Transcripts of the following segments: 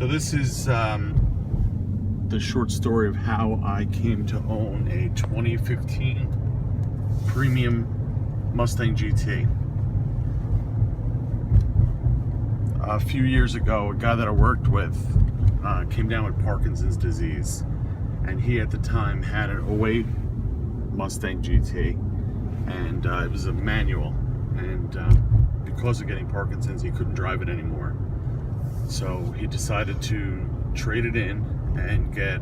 So this is the short story of how I came to own a 2015 premium Mustang GT. A few years ago, a guy that I worked with came down with Parkinson's disease, and he at the time had an 08 Mustang GT, and it was a manual, and because of getting Parkinson's, he couldn't drive it anymore. So he decided to trade it in and get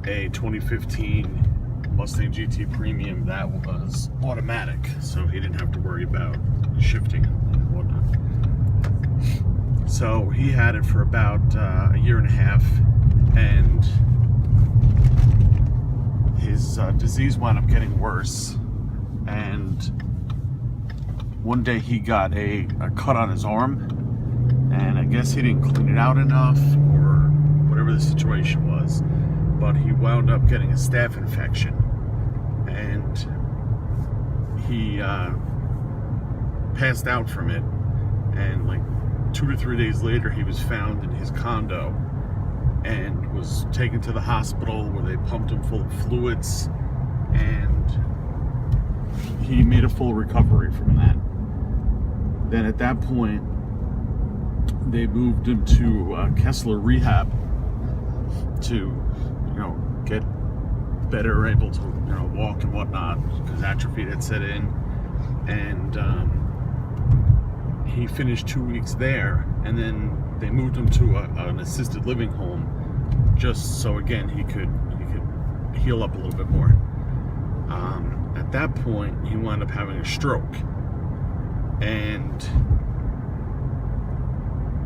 a 2015 Mustang GT Premium that was automatic, so he didn't have to worry about shifting and whatnot. So he had it for about a year and a half, and his disease wound up getting worse, and one day he got a cut on his arm, and I guess he didn't clean it out enough or whatever the situation was, but he wound up getting a staph infection, and he passed out from it, and like 2 to 3 days later he was found in his condo and was taken to the hospital where they pumped him full of fluids, and he made a full recovery from that. Then at that point they moved him to Kessler Rehab to, get better able to, walk and whatnot, because atrophy had set in, and he finished 2 weeks there, and then they moved him to an assisted living home, just so again he could heal up a little bit more. At that point, he wound up having a stroke, and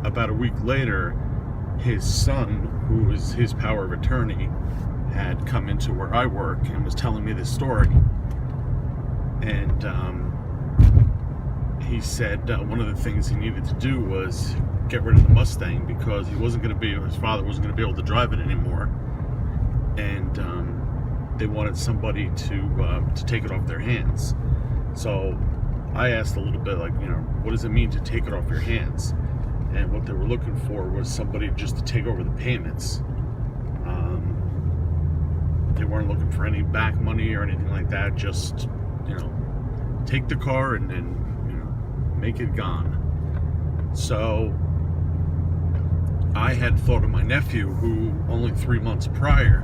about a week later, his son, who was his power of attorney, had come into where I work and was telling me this story. And he said one of the things he needed to do was get rid of the Mustang, because his father wasn't going to be able to drive it anymore, and they wanted somebody to take it off their hands. So I asked a little bit, like, what does it mean to take it off your hands? And what they were looking for was somebody just to take over the payments. They weren't looking for any back money or anything like that. Just, take the car and make it gone. So I had thought of my nephew, who only 3 months prior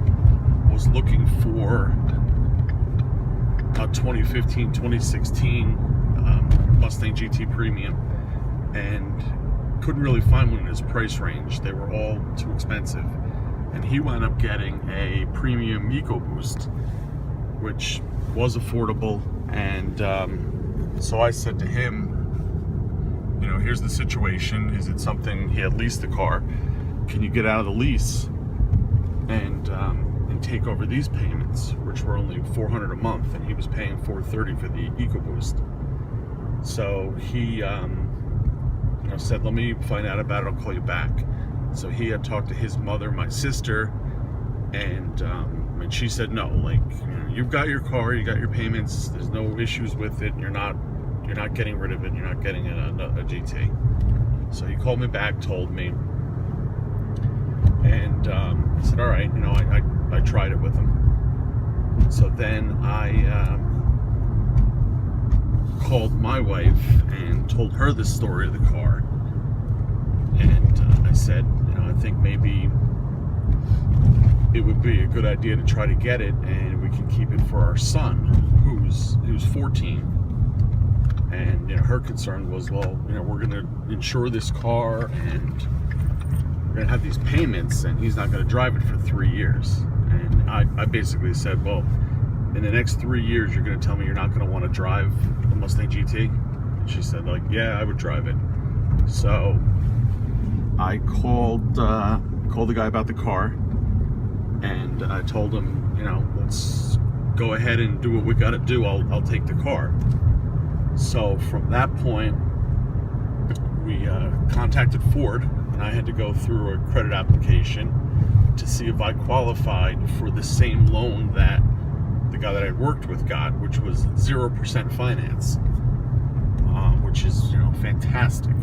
was looking for a 2015, 2016 Mustang GT Premium, and couldn't really find one in his price range. They were all too expensive, and he wound up getting a premium EcoBoost, which was affordable. And so I said to him, here's the situation. Is it something, he had leased the car, can you get out of the lease and take over these payments, which were only $400 a month, and he was paying $430 for the EcoBoost. So he said, let me find out about it, I'll call you back. So he had talked to his mother, my sister, and she said, no, you've got your car, you got your payments, there's no issues with it, you're not getting rid of it, you're not getting a GT. So he called me back, told me, and I said, all right, I tried it with him. So then I called my wife and told her the story of the car, and I said, I think maybe it would be a good idea to try to get it, and we can keep it for our son, who's 14. And her concern was, well, we're going to insure this car, and we're going to have these payments, and he's not going to drive it for 3 years. And I basically said, well, in the next 3 years, you're going to tell me you're not going to want to drive the Mustang GT? And she said, yeah, I would drive it. So I called the guy about the car, and I told him, let's go ahead and do what we got to do. I'll take the car. So from that point, we contacted Ford, and I had to go through a credit application to see if I qualified for the same loan that the guy that I worked with got, which was 0% finance, which is fantastic.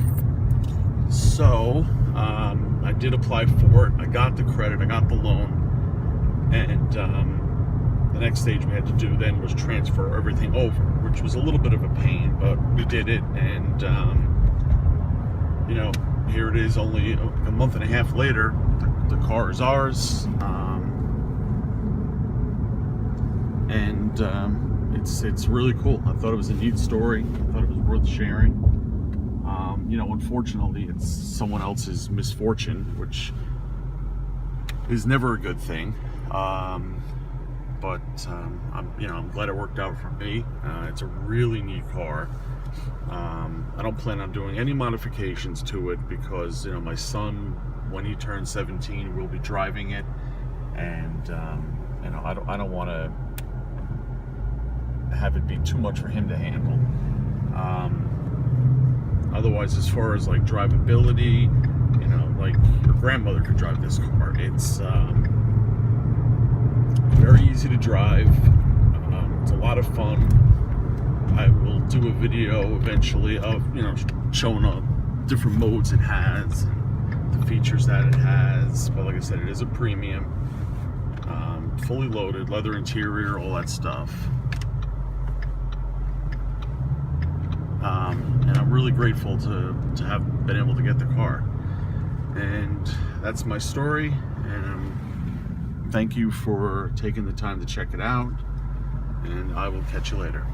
So I did apply for it. I got the credit, I got the loan, and the next stage we had to do then was transfer everything over, which was a little bit of a pain, but we did it. And you know, here it is, only a month and a half later. The car is ours, and it's really cool. I thought it was a neat story. I thought it was worth sharing. You know, unfortunately, it's someone else's misfortune, which is never a good thing. But I'm glad it worked out for me. It's a really neat car. I don't plan on doing any modifications to it because, you know, my son, when he turns 17, will be driving it, and you know, I don't want to have it be too much for him to handle. Otherwise, as far as like drivability, you know, like your grandmother could drive this car. It's very easy to drive. It's a lot of fun. I will do a video eventually of, you know, showing all different modes it has, and the features that it has. But like I said, it is a premium, fully loaded, leather interior, all that stuff. And I'm really grateful to have been able to get the car. And that's my story. And thank you for taking the time to check it out. And I will catch you later.